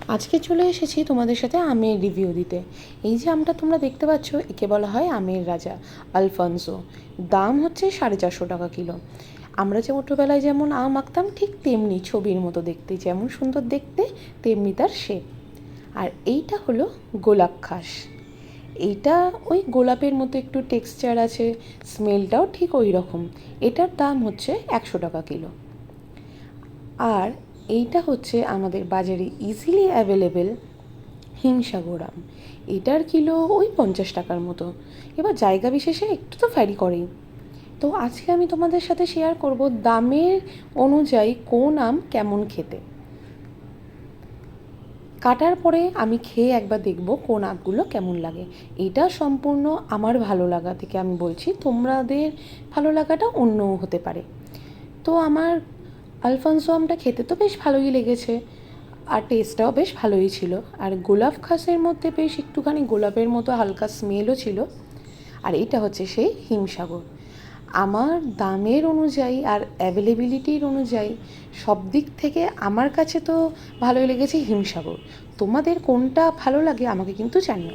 আজকে চলে এসেছি তোমাদের সাথে আমের রিভিউ দিতে। এই যে আমটা তোমরা দেখতে পাচ্ছ, একে বলা হয় আমের রাজা, আলফানসো। দাম হচ্ছে 450 টাকা কিলো। আমরা যে ছোটোবেলায় যেমন আম আঁকতাম ঠিক তেমনি, ছবির মতো দেখতে, যেমন সুন্দর দেখতে তেমনি তার শেপ। আর এইটা হলো গোলাপ খাস। এইটা ওই গোলাপের মতো একটু টেক্সচার আছে, স্মেলটাও ঠিক ওই রকম। এটার দাম হচ্ছে 100 টাকা কিলো। আর এইটা হচ্ছে আমাদের বাজারে ইজিলি অ্যাভেলেবেল হিমসাগর আম। এটার কিলো ওই 50 টাকার মতো। এবার জায়গা বিশেষে একটু তো ভ্যারি করেই। তো আজকে আমি তোমাদের সাথে শেয়ার করব দামের অনুযায়ী কোন আম কেমন খেতে। কাটার পরে আমি খেয়ে একবার দেখব কোন আমগুলো কেমন লাগে। এটা সম্পূর্ণ আমার ভালো লাগা থেকে আমি বলছি, তোমাদের ভালো লাগাটা অন্যও হতে পারে। তো আমার আলফানসো আমটা খেতে তো বেশ ভালোই লেগেছে, আর টেস্টটাও বেশ ভালোই ছিল। আর গোলাপ খাসের মধ্যে বেশ একটুখানি গোলাপের মতো হালকা স্মেলও ছিল। আর এইটা হচ্ছে সেই হিমসাগর। আমার দামের অনুযায়ী আর অ্যাভেলেবিলিটির অনুযায়ী সব দিক থেকে আমার কাছে তো ভালোই লেগেছে হিমসাগর। তোমাদের কোনটা ভালো লাগে আমাকে কিন্তু জানিও।